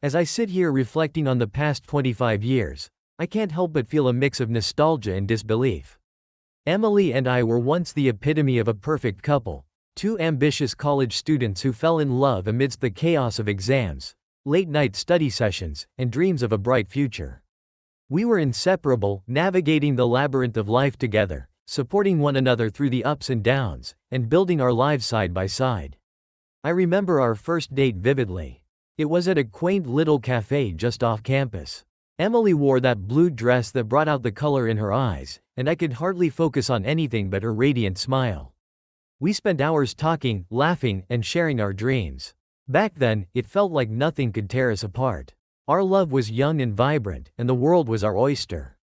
As I sit here reflecting on the past 25 years, I can't help but feel a mix of nostalgia and disbelief. Emily and I were once the epitome of a perfect couple, two ambitious college students who fell in love amidst the chaos of exams, late-night study sessions, and dreams of a bright future. We were inseparable, navigating the labyrinth of life together, supporting one another through the ups and downs, and building our lives side by side. I remember our first date vividly. It was at a quaint little cafe just off campus. Emily wore that blue dress that brought out the color in her eyes, and I could hardly focus on anything but her radiant smile. We spent hours talking, laughing, and sharing our dreams. Back then, it felt like nothing could tear us apart. Our love was young and vibrant, and the world was our oyster.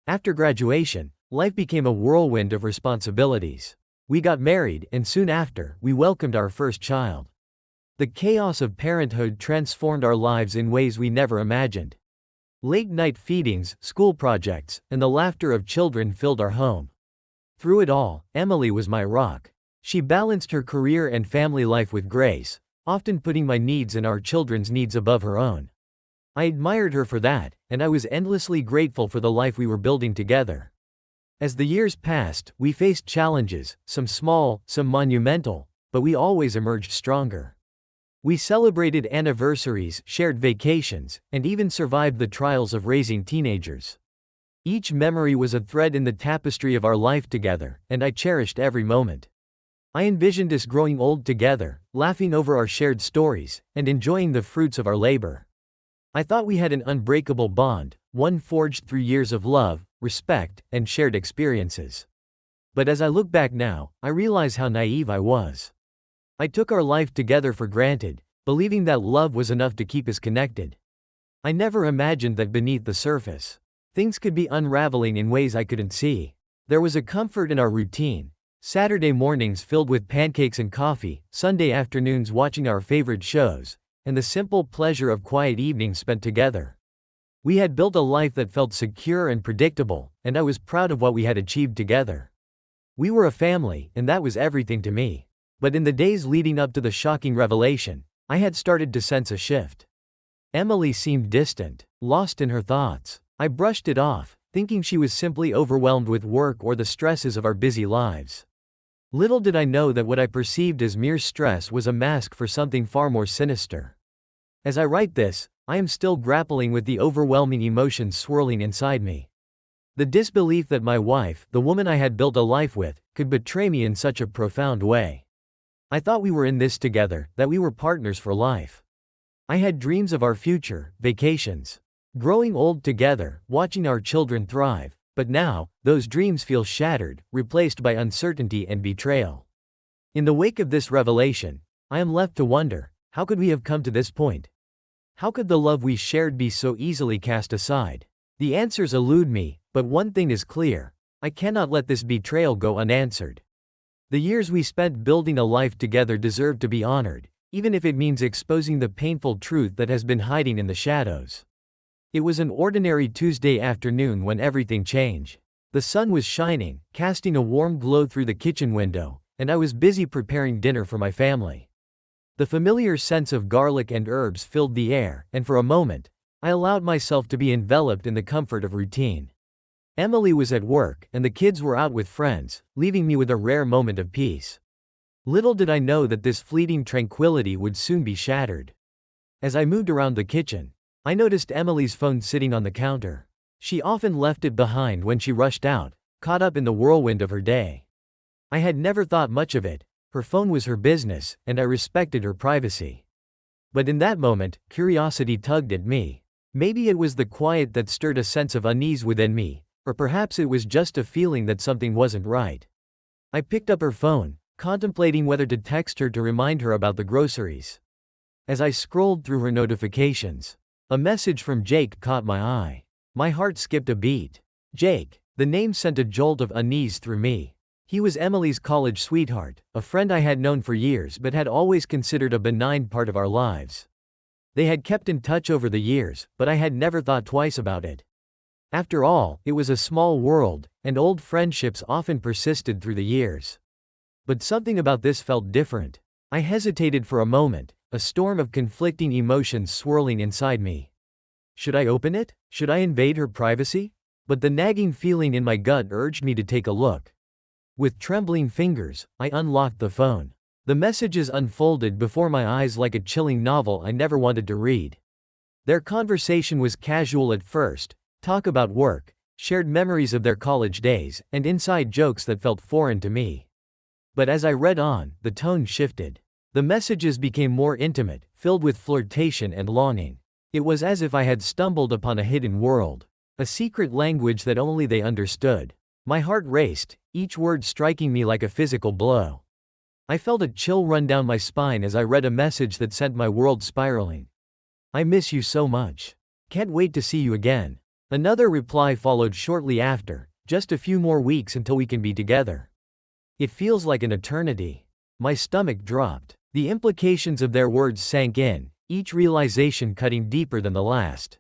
After graduation, life became a whirlwind of responsibilities. We got married, and soon after, we welcomed our first child. The chaos of parenthood transformed our lives in ways we never imagined. Late-night feedings, school projects, and the laughter of children filled our home. Through it all, Emily was my rock. She balanced her career and family life with grace, often putting my needs and our children's needs above her own. I admired her for that, and I was endlessly grateful for the life we were building together. As the years passed, we faced challenges, some small, some monumental, but we always emerged stronger. We celebrated anniversaries, shared vacations, and even survived the trials of raising teenagers. Each memory was a thread in the tapestry of our life together, and I cherished every moment. I envisioned us growing old together, laughing over our shared stories, and enjoying the fruits of our labor. I thought we had an unbreakable bond, one forged through years of love, respect, and shared experiences. But as I look back now, I realize how naive I was. I took our life together for granted, believing that love was enough to keep us connected. I never imagined that beneath the surface, things could be unraveling in ways I couldn't see. There was a comfort in our routine. Saturday mornings filled with pancakes and coffee, Sunday afternoons watching our favorite shows, and the simple pleasure of quiet evenings spent together. We had built a life that felt secure and predictable, and I was proud of what we had achieved together. We were a family, and that was everything to me. But in the days leading up to the shocking revelation, I had started to sense a shift. Emily seemed distant, lost in her thoughts. I brushed it off, thinking she was simply overwhelmed with work or the stresses of our busy lives. Little did I know that what I perceived as mere stress was a mask for something far more sinister. As I write this, I am still grappling with the overwhelming emotions swirling inside me. The disbelief that my wife, the woman I had built a life with, could betray me in such a profound way. I thought we were in this together, that we were partners for life. I had dreams of our future, vacations, growing old together, watching our children thrive, but now, those dreams feel shattered, replaced by uncertainty and betrayal. In the wake of this revelation, I am left to wonder, how could we have come to this point? How could the love we shared be so easily cast aside? The answers elude me, but one thing is clear: I cannot let this betrayal go unanswered. The years we spent building a life together deserve to be honored, even if it means exposing the painful truth that has been hiding in the shadows. It was an ordinary Tuesday afternoon when everything changed. The sun was shining, casting a warm glow through the kitchen window, and I was busy preparing dinner for my family. The familiar sense of garlic and herbs filled the air, and for a moment, I allowed myself to be enveloped in the comfort of routine. Emily was at work, and the kids were out with friends, leaving me with a rare moment of peace. Little did I know that this fleeting tranquility would soon be shattered. As I moved around the kitchen, I noticed Emily's phone sitting on the counter. She often left it behind when she rushed out, caught up in the whirlwind of her day. I had never thought much of it. Her phone was her business, and I respected her privacy. But in that moment, curiosity tugged at me. Maybe it was the quiet that stirred a sense of unease within me, or perhaps it was just a feeling that something wasn't right. I picked up her phone, contemplating whether to text her to remind her about the groceries. As I scrolled through her notifications, a message from Jake caught my eye. My heart skipped a beat. Jake, the name sent a jolt of unease through me. He was Emily's college sweetheart, a friend I had known for years but had always considered a benign part of our lives. They had kept in touch over the years, but I had never thought twice about it. After all, it was a small world, and old friendships often persisted through the years. But something about this felt different. I hesitated for a moment, a storm of conflicting emotions swirling inside me. Should I open it? Should I invade her privacy? But the nagging feeling in my gut urged me to take a look. With trembling fingers, I unlocked the phone. The messages unfolded before my eyes like a chilling novel I never wanted to read. Their conversation was casual at first, talk about work, shared memories of their college days, and inside jokes that felt foreign to me. But as I read on, the tone shifted. The messages became more intimate, filled with flirtation and longing. It was as if I had stumbled upon a hidden world, a secret language that only they understood. My heart raced, each word striking me like a physical blow. I felt a chill run down my spine as I read a message that sent my world spiraling. I miss you so much. Can't wait to see you again. Another reply followed shortly after, just a few more weeks until we can be together. It feels like an eternity. My stomach dropped. The implications of their words sank in, each realization cutting deeper than the last.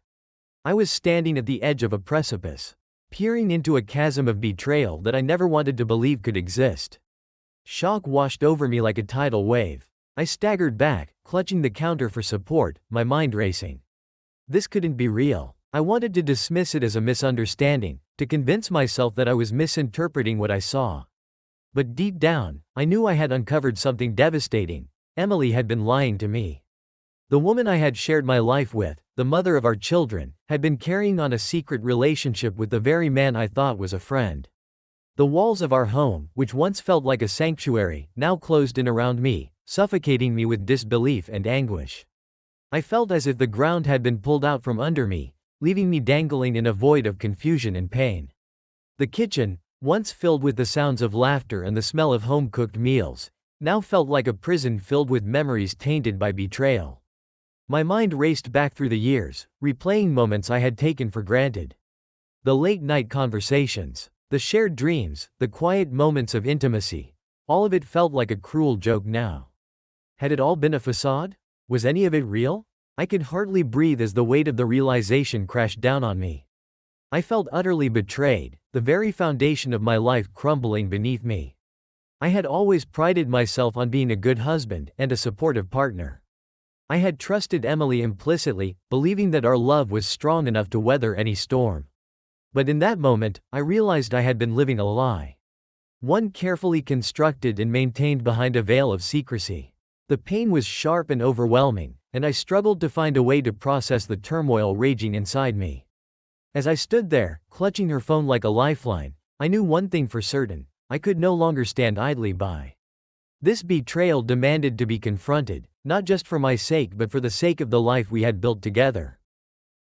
I was standing at the edge of a precipice, peering into a chasm of betrayal that I never wanted to believe could exist. Shock washed over me like a tidal wave. I staggered back, clutching the counter for support, my mind racing. This couldn't be real. I wanted to dismiss it as a misunderstanding, to convince myself that I was misinterpreting what I saw. But deep down, I knew I had uncovered something devastating. Emily had been lying to me. The woman I had shared my life with, the mother of our children, had been carrying on a secret relationship with the very man I thought was a friend. The walls of our home, which once felt like a sanctuary, now closed in around me, suffocating me with disbelief and anguish. I felt as if the ground had been pulled out from under me, leaving me dangling in a void of confusion and pain. The kitchen, once filled with the sounds of laughter and the smell of home-cooked meals, now felt like a prison filled with memories tainted by betrayal. My mind raced back through the years, replaying moments I had taken for granted. The late-night conversations, the shared dreams, the quiet moments of intimacy, all of it felt like a cruel joke now. Had it all been a facade? Was any of it real? I could hardly breathe as the weight of the realization crashed down on me. I felt utterly betrayed, the very foundation of my life crumbling beneath me. I had always prided myself on being a good husband and a supportive partner. I had trusted Emily implicitly, believing that our love was strong enough to weather any storm. But in that moment, I realized I had been living a lie. One carefully constructed and maintained behind a veil of secrecy. The pain was sharp and overwhelming, and I struggled to find a way to process the turmoil raging inside me. As I stood there, clutching her phone like a lifeline, I knew one thing for certain: I could no longer stand idly by. This betrayal demanded to be confronted, not just for my sake but for the sake of the life we had built together.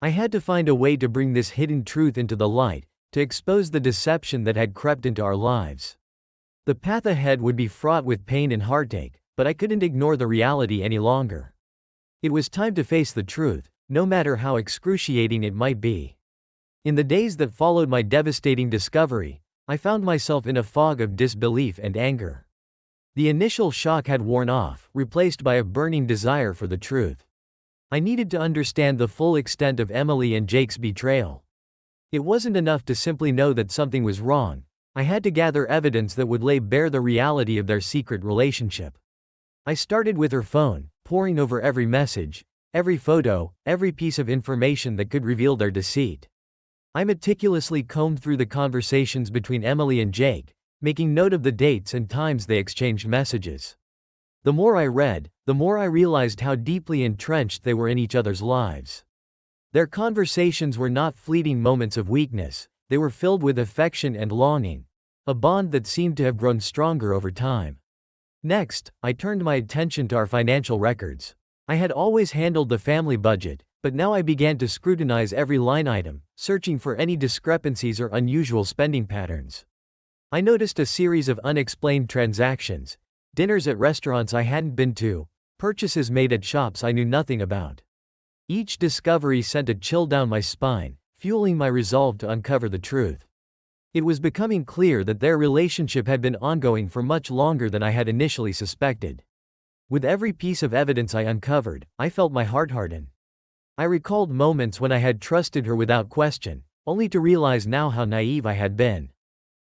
I had to find a way to bring this hidden truth into the light, to expose the deception that had crept into our lives. The path ahead would be fraught with pain and heartache, but I couldn't ignore the reality any longer. It was time to face the truth, no matter how excruciating it might be. In the days that followed my devastating discovery, I found myself in a fog of disbelief and anger. The initial shock had worn off, replaced by a burning desire for the truth. I needed to understand the full extent of Emily and Jake's betrayal. It wasn't enough to simply know that something was wrong. I had to gather evidence that would lay bare the reality of their secret relationship. I started with her phone, poring over every message, every photo, every piece of information that could reveal their deceit. I meticulously combed through the conversations between Emily and Jake, making note of the dates and times they exchanged messages. The more I read, the more I realized how deeply entrenched they were in each other's lives. Their conversations were not fleeting moments of weakness, they were filled with affection and longing, a bond that seemed to have grown stronger over time. Next, I turned my attention to our financial records. I had always handled the family budget, but now I began to scrutinize every line item, searching for any discrepancies or unusual spending patterns. I noticed a series of unexplained transactions, dinners at restaurants I hadn't been to, purchases made at shops I knew nothing about. Each discovery sent a chill down my spine, fueling my resolve to uncover the truth. It was becoming clear that their relationship had been ongoing for much longer than I had initially suspected. With every piece of evidence I uncovered, I felt my heart harden. I recalled moments when I had trusted her without question, only to realize now how naive I had been.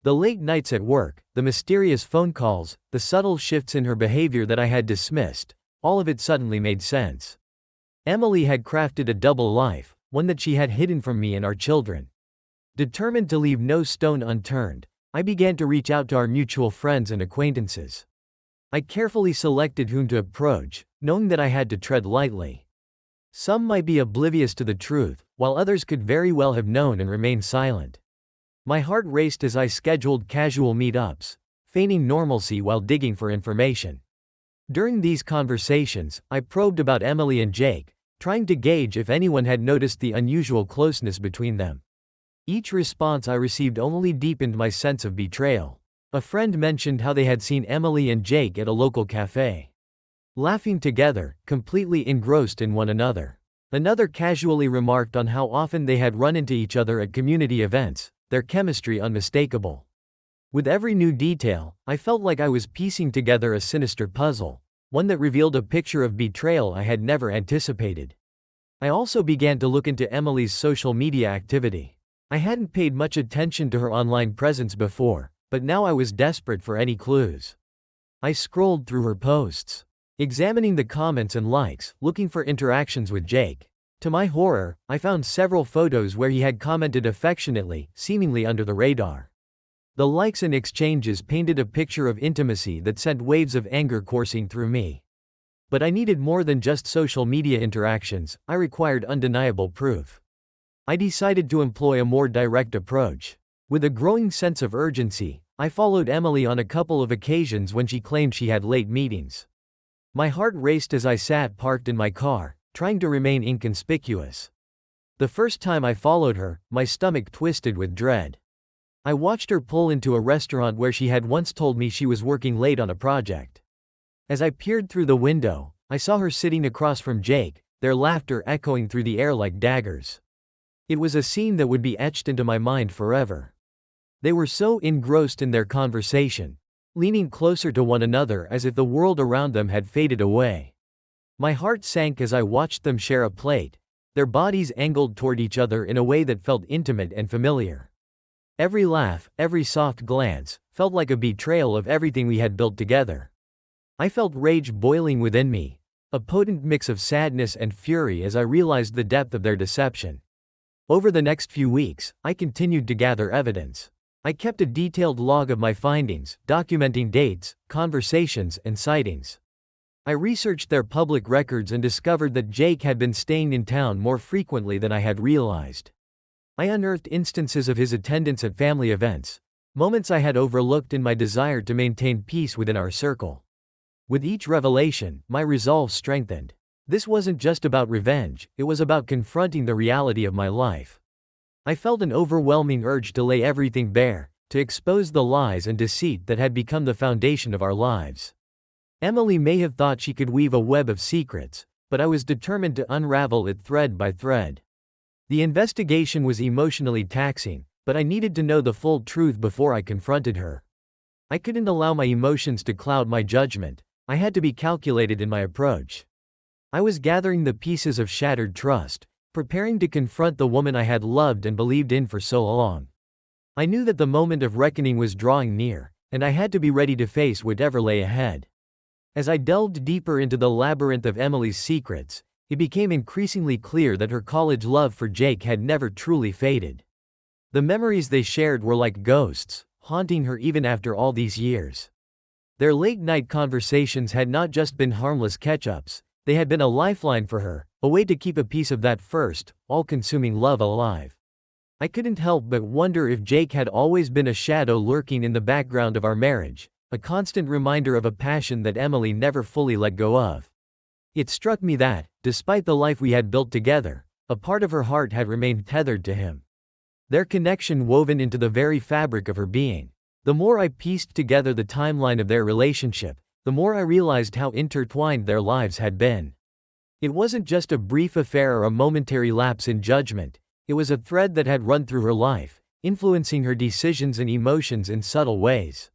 The late nights at work, the mysterious phone calls, the subtle shifts in her behavior that I had dismissed, all of it suddenly made sense. Emily had crafted a double life, one that she had hidden from me and our children. Determined to leave no stone unturned, I began to reach out to our mutual friends and acquaintances. I carefully selected whom to approach, knowing that I had to tread lightly. Some might be oblivious to the truth, while others could very well have known and remained silent. My heart raced as I scheduled casual meetups, feigning normalcy while digging for information. During these conversations, I probed about Emily and Jake, trying to gauge if anyone had noticed the unusual closeness between them. Each response I received only deepened my sense of betrayal. A friend mentioned how they had seen Emily and Jake at a local cafe, laughing together, completely engrossed in one another. Another casually remarked on how often they had run into each other at community events, their chemistry unmistakable. With every new detail, I felt like I was piecing together a sinister puzzle, one that revealed a picture of betrayal I had never anticipated. I also began to look into Emily's social media activity. I hadn't paid much attention to her online presence before, but now I was desperate for any clues. I scrolled through her posts, examining the comments and likes, looking for interactions with Jake. To my horror, I found several photos where he had commented affectionately, seemingly under the radar. The likes and exchanges painted a picture of intimacy that sent waves of anger coursing through me. But I needed more than just social media interactions, I required undeniable proof. I decided to employ a more direct approach. With a growing sense of urgency, I followed Emily on a couple of occasions when she claimed she had late meetings. My heart raced as I sat parked in my car, trying to remain inconspicuous. The first time I followed her, my stomach twisted with dread. I watched her pull into a restaurant where she had once told me she was working late on a project. As I peered through the window, I saw her sitting across from Jake, their laughter echoing through the air like daggers. It was a scene that would be etched into my mind forever. They were so engrossed in their conversation, leaning closer to one another as if the world around them had faded away. My heart sank as I watched them share a plate, their bodies angled toward each other in a way that felt intimate and familiar. Every laugh, every soft glance, felt like a betrayal of everything we had built together. I felt rage boiling within me, a potent mix of sadness and fury as I realized the depth of their deception. Over the next few weeks, I continued to gather evidence. I kept a detailed log of my findings, documenting dates, conversations, and sightings. I researched their public records and discovered that Jake had been staying in town more frequently than I had realized. I unearthed instances of his attendance at family events, moments I had overlooked in my desire to maintain peace within our circle. With each revelation, my resolve strengthened. This wasn't just about revenge, it was about confronting the reality of my life. I felt an overwhelming urge to lay everything bare, to expose the lies and deceit that had become the foundation of our lives. Emily may have thought she could weave a web of secrets, but I was determined to unravel it thread by thread. The investigation was emotionally taxing, but I needed to know the full truth before I confronted her. I couldn't allow my emotions to cloud my judgment. I had to be calculated in my approach. I was gathering the pieces of shattered trust, preparing to confront the woman I had loved and believed in for so long. I knew that the moment of reckoning was drawing near, and I had to be ready to face whatever lay ahead. As I delved deeper into the labyrinth of Emily's secrets, it became increasingly clear that her college love for Jake had never truly faded. The memories they shared were like ghosts, haunting her even after all these years. Their late-night conversations had not just been harmless catch-ups, they had been a lifeline for her, a way to keep a piece of that first, all-consuming love alive. I couldn't help but wonder if Jake had always been a shadow lurking in the background of our marriage, a constant reminder of a passion that Emily never fully let go of. It struck me that, despite the life we had built together, a part of her heart had remained tethered to him. Their connection woven into the very fabric of her being. The more I pieced together the timeline of their relationship, the more I realized how intertwined their lives had been. It wasn't just a brief affair or a momentary lapse in judgment, it was a thread that had run through her life, influencing her decisions and emotions in subtle ways.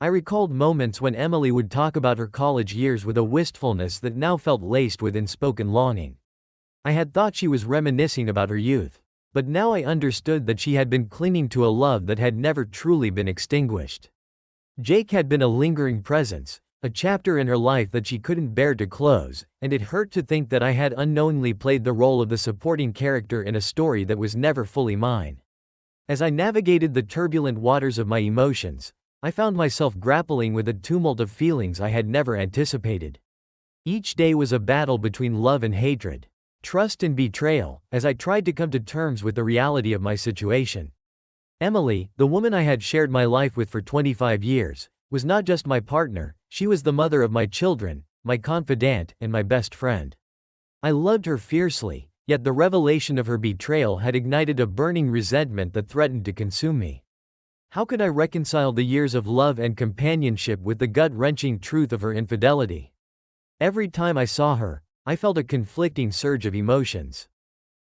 I recalled moments when Emily would talk about her college years with a wistfulness that now felt laced with unspoken longing. I had thought she was reminiscing about her youth, but now I understood that she had been clinging to a love that had never truly been extinguished. Jake had been a lingering presence, a chapter in her life that she couldn't bear to close, and it hurt to think that I had unknowingly played the role of the supporting character in a story that was never fully mine. As I navigated the turbulent waters of my emotions, I found myself grappling with a tumult of feelings I had never anticipated. Each day was a battle between love and hatred, trust and betrayal, as I tried to come to terms with the reality of my situation. Emily, the woman I had shared my life with for 25 years, was not just my partner, she was the mother of my children, my confidant, and my best friend. I loved her fiercely, yet the revelation of her betrayal had ignited a burning resentment that threatened to consume me. How could I reconcile the years of love and companionship with the gut-wrenching truth of her infidelity? Every time I saw her, I felt a conflicting surge of emotions.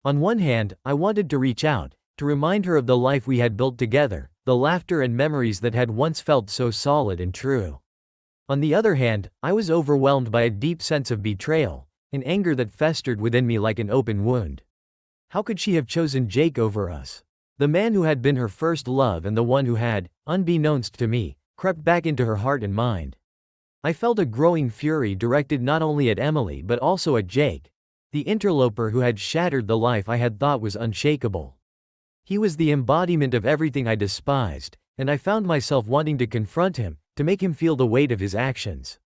On one hand, I wanted to reach out, to remind her of the life we had built together, the laughter and memories that had once felt so solid and true. On the other hand, I was overwhelmed by a deep sense of betrayal, an anger that festered within me like an open wound. How could she have chosen Jake over us? The man who had been her first love and the one who had, unbeknownst to me, crept back into her heart and mind. I felt a growing fury directed not only at Emily but also at Jake, the interloper who had shattered the life I had thought was unshakable. He was the embodiment of everything I despised, and I found myself wanting to confront him, to make him feel the weight of his actions.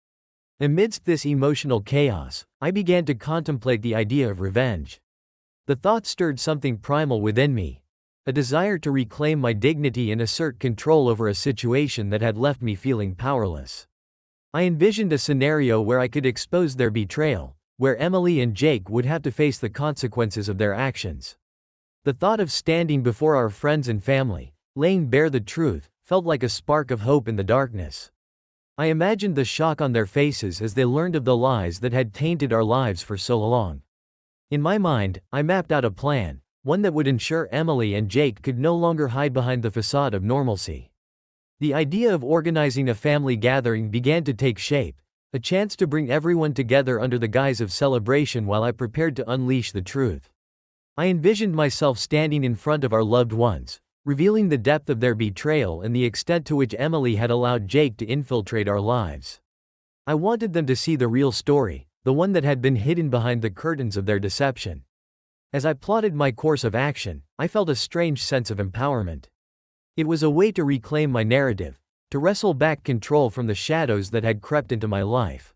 Amidst this emotional chaos, I began to contemplate the idea of revenge. The thought stirred something primal within me, a desire to reclaim my dignity and assert control over a situation that had left me feeling powerless. I envisioned a scenario where I could expose their betrayal, where Emily and Jake would have to face the consequences of their actions. The thought of standing before our friends and family, laying bare the truth, felt like a spark of hope in the darkness. I imagined the shock on their faces as they learned of the lies that had tainted our lives for so long. In my mind, I mapped out a plan, one that would ensure Emily and Jake could no longer hide behind the facade of normalcy. The idea of organizing a family gathering began to take shape, a chance to bring everyone together under the guise of celebration while I prepared to unleash the truth. I envisioned myself standing in front of our loved ones, revealing the depth of their betrayal and the extent to which Emily had allowed Jake to infiltrate our lives. I wanted them to see the real story, the one that had been hidden behind the curtains of their deception. As I plotted my course of action, I felt a strange sense of empowerment. It was a way to reclaim my narrative, to wrestle back control from the shadows that had crept into my life.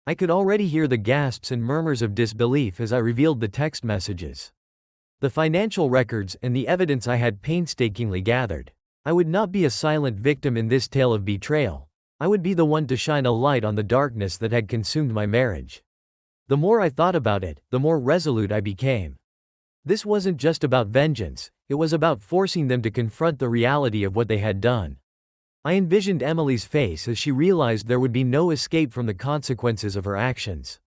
I could already hear the gasps and murmurs of disbelief as I revealed the text messages, the financial records, and the evidence I had painstakingly gathered. I would not be a silent victim in this tale of betrayal. I would be the one to shine a light on the darkness that had consumed my marriage. The more I thought about it, the more resolute I became. This wasn't just about vengeance, it was about forcing them to confront the reality of what they had done. I envisioned Emily's face as she realized there would be no escape from the consequences of her actions.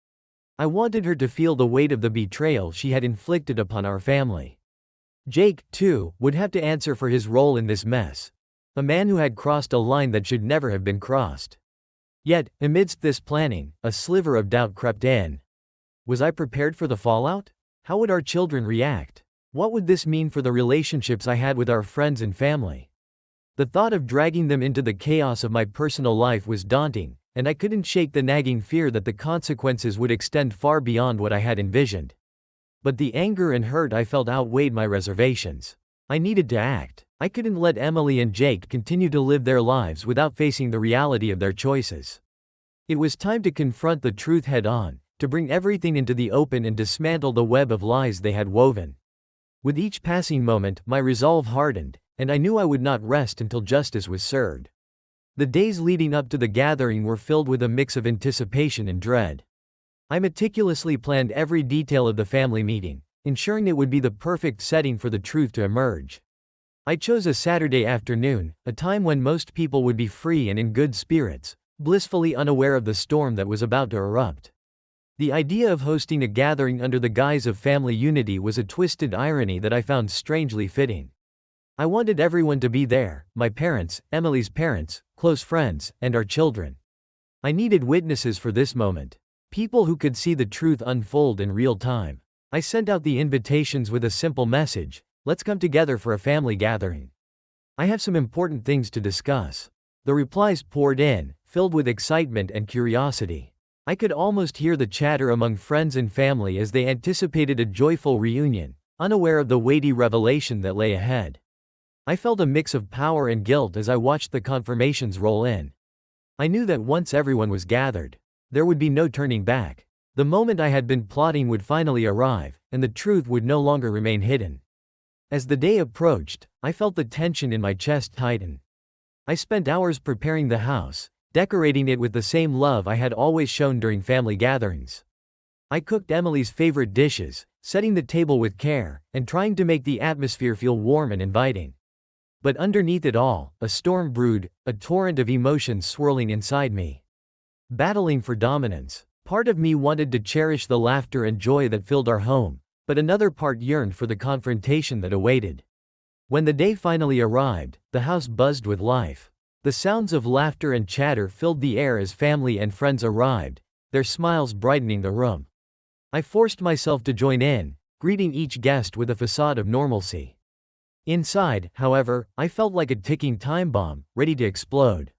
I wanted her to feel the weight of the betrayal she had inflicted upon our family. Jake, too, would have to answer for his role in this mess, a man who had crossed a line that should never have been crossed. Yet, amidst this planning, a sliver of doubt crept in. Was I prepared for the fallout? How would our children react? What would this mean for the relationships I had with our friends and family? The thought of dragging them into the chaos of my personal life was daunting, and I couldn't shake the nagging fear that the consequences would extend far beyond what I had envisioned. But the anger and hurt I felt outweighed my reservations. I needed to act. I couldn't let Emily and Jake continue to live their lives without facing the reality of their choices. It was time to confront the truth head-on, to bring everything into the open and dismantle the web of lies they had woven. With each passing moment, my resolve hardened, and I knew I would not rest until justice was served. The days leading up to the gathering were filled with a mix of anticipation and dread. I meticulously planned every detail of the family meeting, ensuring it would be the perfect setting for the truth to emerge. I chose a Saturday afternoon, a time when most people would be free and in good spirits, blissfully unaware of the storm that was about to erupt. The idea of hosting a gathering under the guise of family unity was a twisted irony that I found strangely fitting. I wanted everyone to be there, my parents, Emily's parents, close friends, and our children. I needed witnesses for this moment, people who could see the truth unfold in real time. I sent out the invitations with a simple message: let's come together for a family gathering. I have some important things to discuss. The replies poured in, filled with excitement and curiosity. I could almost hear the chatter among friends and family as they anticipated a joyful reunion, unaware of the weighty revelation that lay ahead. I felt a mix of power and guilt as I watched the confirmations roll in. I knew that once everyone was gathered, there would be no turning back. The moment I had been plotting would finally arrive, and the truth would no longer remain hidden. As the day approached, I felt the tension in my chest tighten. I spent hours preparing the house, decorating it with the same love I had always shown during family gatherings. I cooked Emily's favorite dishes, setting the table with care, and trying to make the atmosphere feel warm and inviting. But underneath it all, a storm brewed, a torrent of emotions swirling inside me. Battling for dominance. Part of me wanted to cherish the laughter and joy that filled our home, but another part yearned for the confrontation that awaited. When the day finally arrived, the house buzzed with life. The sounds of laughter and chatter filled the air as family and friends arrived, their smiles brightening the room. I forced myself to join in, greeting each guest with a facade of normalcy. Inside, however, I felt like a ticking time bomb, ready to explode.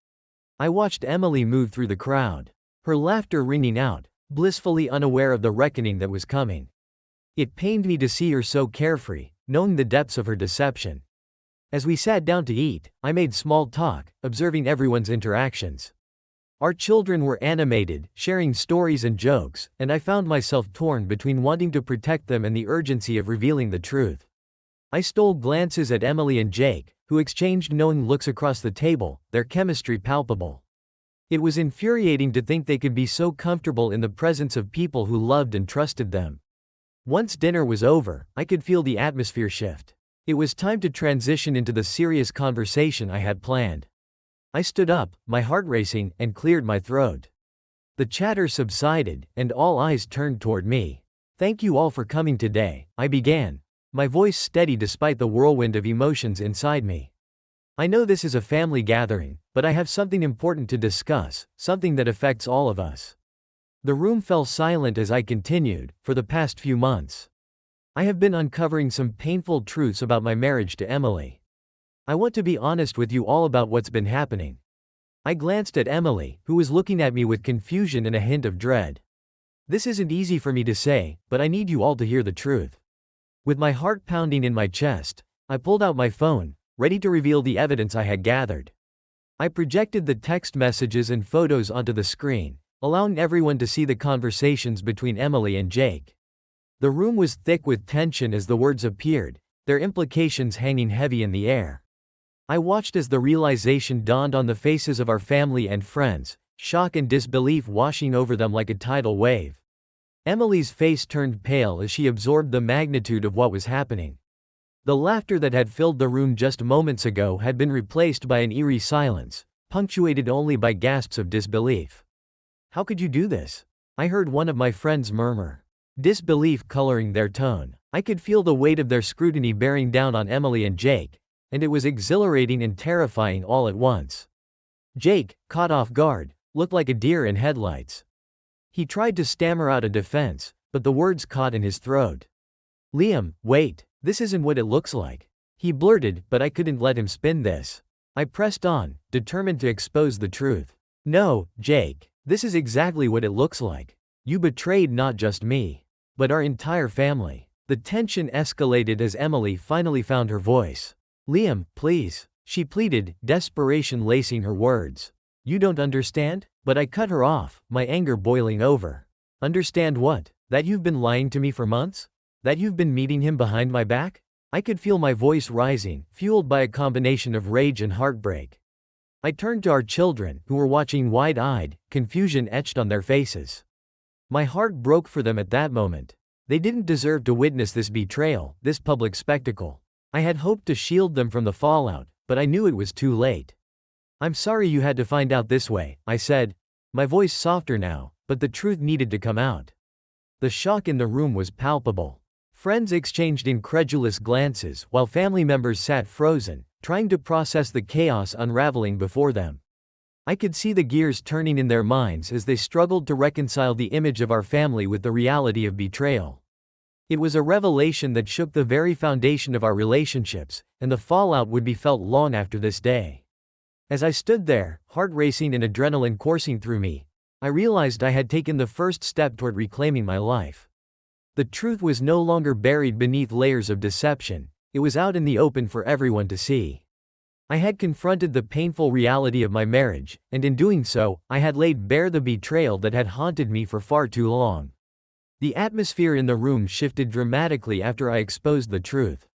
I watched Emily move through the crowd, her laughter ringing out, blissfully unaware of the reckoning that was coming. It pained me to see her so carefree, knowing the depths of her deception. As we sat down to eat, I made small talk, observing everyone's interactions. Our children were animated, sharing stories and jokes, and I found myself torn between wanting to protect them and the urgency of revealing the truth. I stole glances at Emily and Jake, who exchanged knowing looks across the table, their chemistry palpable. It was infuriating to think they could be so comfortable in the presence of people who loved and trusted them. Once dinner was over, I could feel the atmosphere shift. It was time to transition into the serious conversation I had planned. I stood up, my heart racing, and cleared my throat. The chatter subsided, and all eyes turned toward me. "Thank you all for coming today," I began, my voice steady despite the whirlwind of emotions inside me. "I know this is a family gathering, but I have something important to discuss, something that affects all of us." The room fell silent as I continued. "For the past few months, I have been uncovering some painful truths about my marriage to Emily. I want to be honest with you all about what's been happening." I glanced at Emily, who was looking at me with confusion and a hint of dread. "This isn't easy for me to say, but I need you all to hear the truth." With my heart pounding in my chest, I pulled out my phone, ready to reveal the evidence I had gathered. I projected the text messages and photos onto the screen, allowing everyone to see the conversations between Emily and Jake. The room was thick with tension as the words appeared, their implications hanging heavy in the air. I watched as the realization dawned on the faces of our family and friends, shock and disbelief washing over them like a tidal wave. Emily's face turned pale as she absorbed the magnitude of what was happening. The laughter that had filled the room just moments ago had been replaced by an eerie silence, punctuated only by gasps of disbelief. "How could you do this?" I heard one of my friends murmur. Disbelief coloring their tone. I could feel the weight of their scrutiny bearing down on Emily and Jake, and it was exhilarating and terrifying all at once. Jake, caught off guard, looked like a deer in headlights. He tried to stammer out a defense, but the words caught in his throat. "Liam, wait, this isn't what it looks like," he blurted, but I couldn't let him spin this. I pressed on, determined to expose the truth. "No, Jake, this is exactly what it looks like. You betrayed not just me, but our entire family." The tension escalated as Emily finally found her voice. "Liam, please," she pleaded, desperation lacing her words. "You don't understand?" But I cut her off, my anger boiling over. "Understand what? That you've been lying to me for months? That you've been meeting him behind my back?" I could feel my voice rising, fueled by a combination of rage and heartbreak. I turned to our children, who were watching wide-eyed, confusion etched on their faces. My heart broke for them at that moment. They didn't deserve to witness this betrayal, this public spectacle. I had hoped to shield them from the fallout, but I knew it was too late. "I'm sorry you had to find out this way," I said, my voice softer now, but the truth needed to come out. The shock in the room was palpable. Friends exchanged incredulous glances, while family members sat frozen, trying to process the chaos unraveling before them. I could see the gears turning in their minds as they struggled to reconcile the image of our family with the reality of betrayal. It was a revelation that shook the very foundation of our relationships, and the fallout would be felt long after this day. As I stood there, heart racing and adrenaline coursing through me, I realized I had taken the first step toward reclaiming my life. The truth was no longer buried beneath layers of deception, it was out in the open for everyone to see. I had confronted the painful reality of my marriage, and in doing so, I had laid bare the betrayal that had haunted me for far too long. The atmosphere in the room shifted dramatically after I exposed the truth.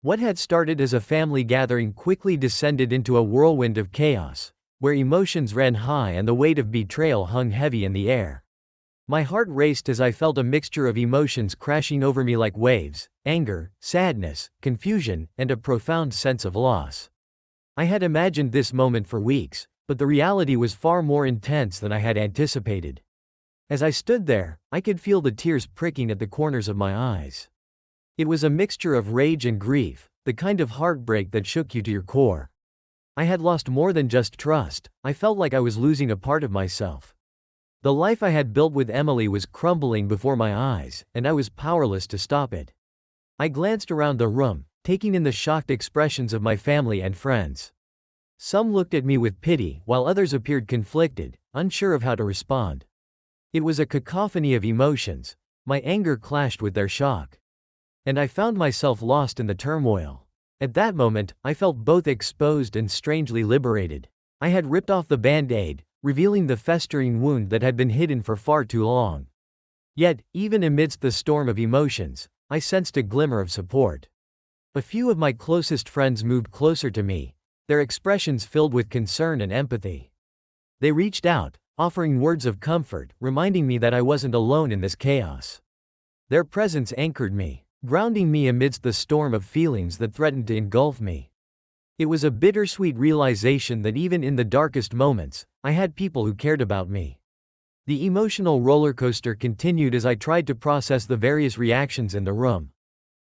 What had started as a family gathering quickly descended into a whirlwind of chaos, where emotions ran high and the weight of betrayal hung heavy in the air. My heart raced as I felt a mixture of emotions crashing over me like waves: anger, sadness, confusion, and a profound sense of loss. I had imagined this moment for weeks, but the reality was far more intense than I had anticipated. As I stood there, I could feel the tears pricking at the corners of my eyes. It was a mixture of rage and grief, the kind of heartbreak that shook you to your core. I had lost more than just trust, I felt like I was losing a part of myself. The life I had built with Emily was crumbling before my eyes, and I was powerless to stop it. I glanced around the room, taking in the shocked expressions of my family and friends. Some looked at me with pity, while others appeared conflicted, unsure of how to respond. It was a cacophony of emotions. My anger clashed with their shock. And I found myself lost in the turmoil. At that moment, I felt both exposed and strangely liberated. I had ripped off the band-aid, revealing the festering wound that had been hidden for far too long. Yet, even amidst the storm of emotions, I sensed a glimmer of support. A few of my closest friends moved closer to me, their expressions filled with concern and empathy. They reached out, offering words of comfort, reminding me that I wasn't alone in this chaos. Their presence anchored me, grounding me amidst the storm of feelings that threatened to engulf me. It was a bittersweet realization that even in the darkest moments, I had people who cared about me. The emotional rollercoaster continued as I tried to process the various reactions in the room.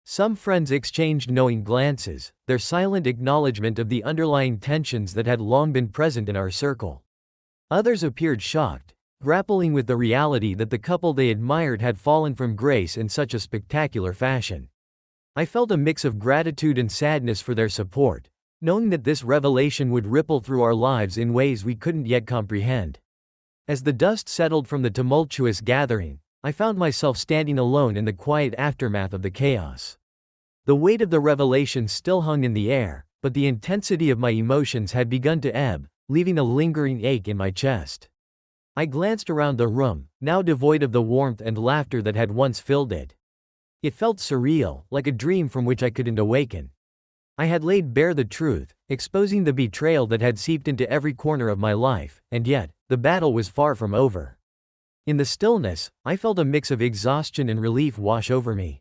Some friends exchanged knowing glances, their silent acknowledgement of the underlying tensions that had long been present in our circle. Others appeared shocked, grappling with the reality that the couple they admired had fallen from grace in such a spectacular fashion. I felt a mix of gratitude and sadness for their support, knowing that this revelation would ripple through our lives in ways we couldn't yet comprehend. As the dust settled from the tumultuous gathering, I found myself standing alone in the quiet aftermath of the chaos. The weight of the revelation still hung in the air, but the intensity of my emotions had begun to ebb, leaving a lingering ache in my chest. I glanced around the room, now devoid of the warmth and laughter that had once filled it. It felt surreal, like a dream from which I couldn't awaken. I had laid bare the truth, exposing the betrayal that had seeped into every corner of my life, and yet, the battle was far from over. In the stillness, I felt a mix of exhaustion and relief wash over me.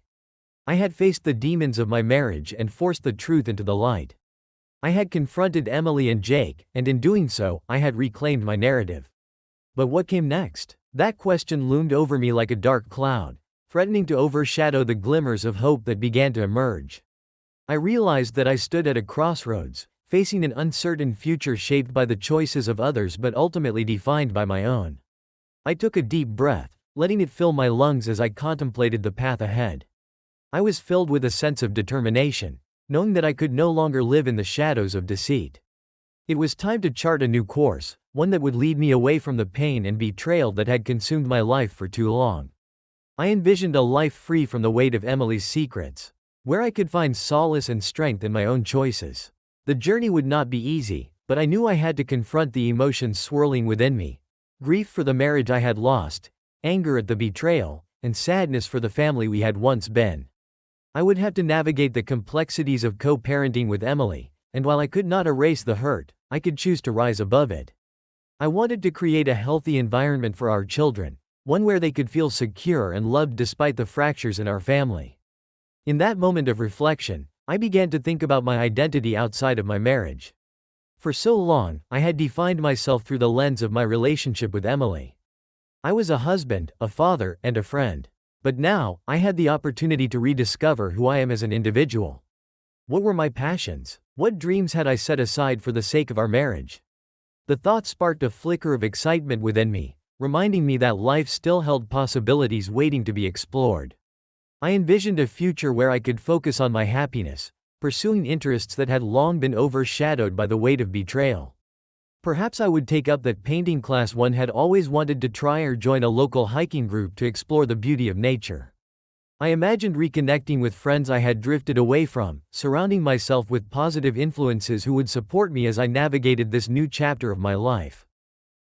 I had faced the demons of my marriage and forced the truth into the light. I had confronted Emily and Jake, and in doing so, I had reclaimed my narrative. But what came next? That question loomed over me like a dark cloud, threatening to overshadow the glimmers of hope that began to emerge. I realized that I stood at a crossroads, facing an uncertain future shaped by the choices of others but ultimately defined by my own. I took a deep breath, letting it fill my lungs as I contemplated the path ahead. I was filled with a sense of determination, knowing that I could no longer live in the shadows of deceit. It was time to chart a new course, one that would lead me away from the pain and betrayal that had consumed my life for too long. I envisioned a life free from the weight of Emily's secrets, where I could find solace and strength in my own choices. The journey would not be easy, but I knew I had to confront the emotions swirling within me: grief for the marriage I had lost, anger at the betrayal, and sadness for the family we had once been. I would have to navigate the complexities of co-parenting with Emily, and while I could not erase the hurt, I could choose to rise above it. I wanted to create a healthy environment for our children, one where they could feel secure and loved despite the fractures in our family. In that moment of reflection, I began to think about my identity outside of my marriage. For so long, I had defined myself through the lens of my relationship with Emily. I was a husband, a father, and a friend. But now, I had the opportunity to rediscover who I am as an individual. What were my passions? What dreams had I set aside for the sake of our marriage? The thought sparked a flicker of excitement within me, reminding me that life still held possibilities waiting to be explored. I envisioned a future where I could focus on my happiness, pursuing interests that had long been overshadowed by the weight of betrayal. Perhaps I would take up that painting class one had always wanted to try, or join a local hiking group to explore the beauty of nature. I imagined reconnecting with friends I had drifted away from, surrounding myself with positive influences who would support me as I navigated this new chapter of my life.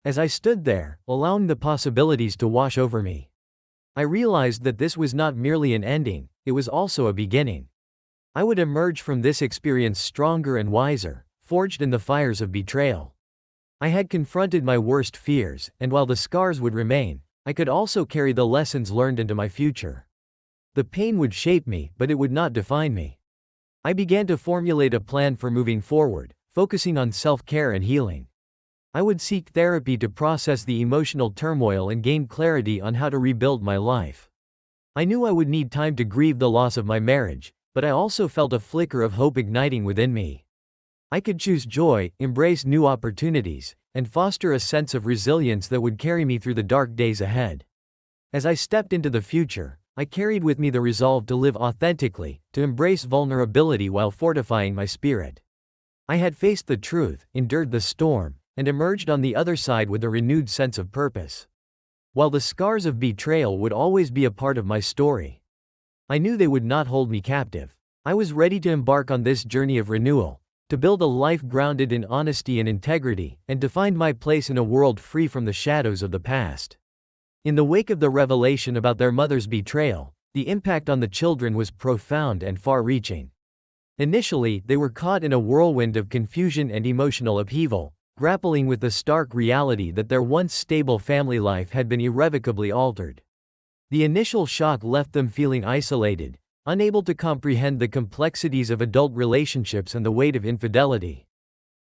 As I stood there, allowing the possibilities to wash over me, I realized that this was not merely an ending, it was also a beginning. I would emerge from this experience stronger and wiser, forged in the fires of betrayal. I had confronted my worst fears, and while the scars would remain, I could also carry the lessons learned into my future. The pain would shape me, but it would not define me. I began to formulate a plan for moving forward, focusing on self-care and healing. I would seek therapy to process the emotional turmoil and gain clarity on how to rebuild my life. I knew I would need time to grieve the loss of my marriage, but I also felt a flicker of hope igniting within me. I could choose joy, embrace new opportunities, and foster a sense of resilience that would carry me through the dark days ahead. As I stepped into the future, I carried with me the resolve to live authentically, to embrace vulnerability while fortifying my spirit. I had faced the truth, endured the storm, and emerged on the other side with a renewed sense of purpose. While the scars of betrayal would always be a part of my story, I knew they would not hold me captive. I was ready to embark on this journey of renewal, to build a life grounded in honesty and integrity, and to find my place in a world free from the shadows of the past. In the wake of the revelation about their mother's betrayal, the impact on the children was profound and far-reaching. Initially, they were caught in a whirlwind of confusion and emotional upheaval, grappling with the stark reality that their once stable family life had been irrevocably altered. The initial shock left them feeling isolated, unable to comprehend the complexities of adult relationships and the weight of infidelity.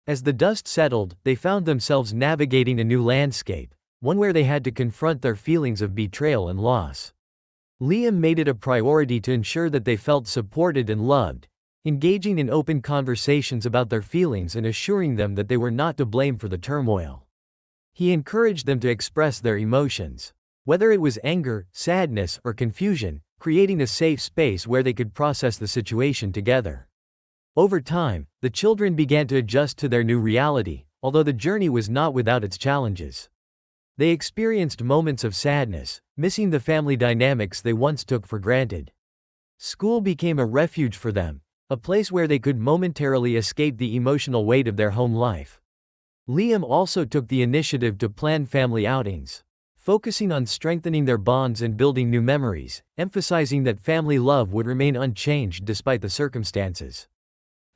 As the dust settled, they found themselves navigating a new landscape, one where they had to confront their feelings of betrayal and loss. Liam made it a priority to ensure that they felt supported and loved, engaging in open conversations about their feelings and assuring them that they were not to blame for the turmoil. He encouraged them to express their emotions, whether it was anger, sadness, or confusion, creating a safe space where they could process the situation together. Over time, the children began to adjust to their new reality, although the journey was not without its challenges. They experienced moments of sadness, missing the family dynamics they once took for granted. School became a refuge for them, a place where they could momentarily escape the emotional weight of their home life. Liam also took the initiative to plan family outings, focusing on strengthening their bonds and building new memories, emphasizing that family love would remain unchanged despite the circumstances.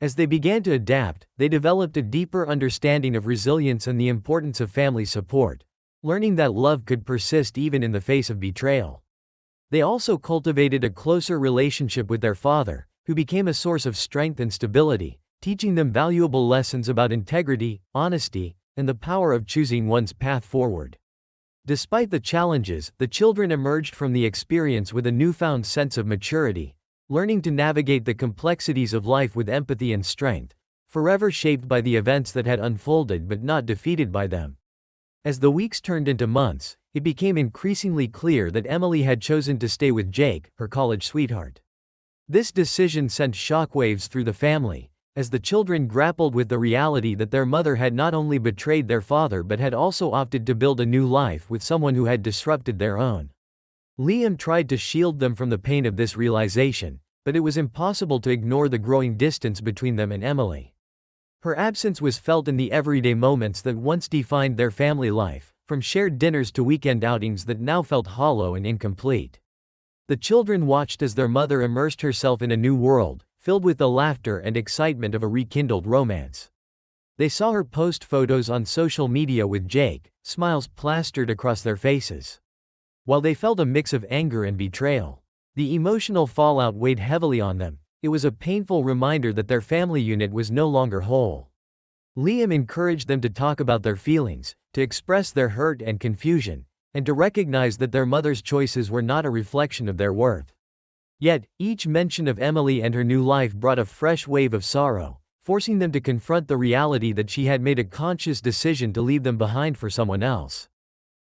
As they began to adapt, they developed a deeper understanding of resilience and the importance of family support, learning that love could persist even in the face of betrayal. They also cultivated a closer relationship with their father, who became a source of strength and stability, teaching them valuable lessons about integrity, honesty, and the power of choosing one's path forward. Despite the challenges, the children emerged from the experience with a newfound sense of maturity, learning to navigate the complexities of life with empathy and strength, forever shaped by the events that had unfolded but not defeated by them. As the weeks turned into months, it became increasingly clear that Emily had chosen to stay with Jake, her college sweetheart. This decision sent shockwaves through the family, as the children grappled with the reality that their mother had not only betrayed their father but had also opted to build a new life with someone who had disrupted their own. Liam tried to shield them from the pain of this realization, but it was impossible to ignore the growing distance between them and Emily. Her absence was felt in the everyday moments that once defined their family life, from shared dinners to weekend outings that now felt hollow and incomplete. The children watched as their mother immersed herself in a new world, filled with the laughter and excitement of a rekindled romance. They saw her post photos on social media with Jake, smiles plastered across their faces. While they felt a mix of anger and betrayal, the emotional fallout weighed heavily on them. It was a painful reminder that their family unit was no longer whole. Liam encouraged them to talk about their feelings, to express their hurt and confusion, and to recognize that their mother's choices were not a reflection of their worth. Yet, each mention of Emily and her new life brought a fresh wave of sorrow, forcing them to confront the reality that she had made a conscious decision to leave them behind for someone else.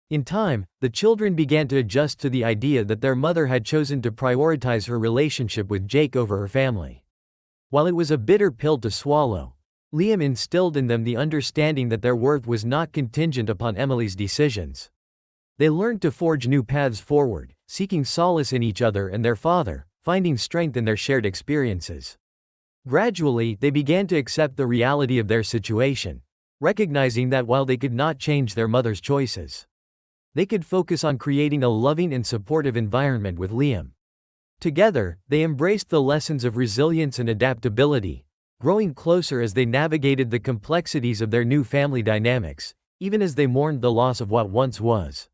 In time, the children began to adjust to the idea that their mother had chosen to prioritize her relationship with Jake over her family. While it was a bitter pill to swallow, Liam instilled in them the understanding that their worth was not contingent upon Emily's decisions. They learned to forge new paths forward, seeking solace in each other and their father, finding strength in their shared experiences. Gradually, they began to accept the reality of their situation, recognizing that while they could not change their mother's choices, they could focus on creating a loving and supportive environment with Liam. Together, they embraced the lessons of resilience and adaptability, growing closer as they navigated the complexities of their new family dynamics, even as they mourned the loss of what once was.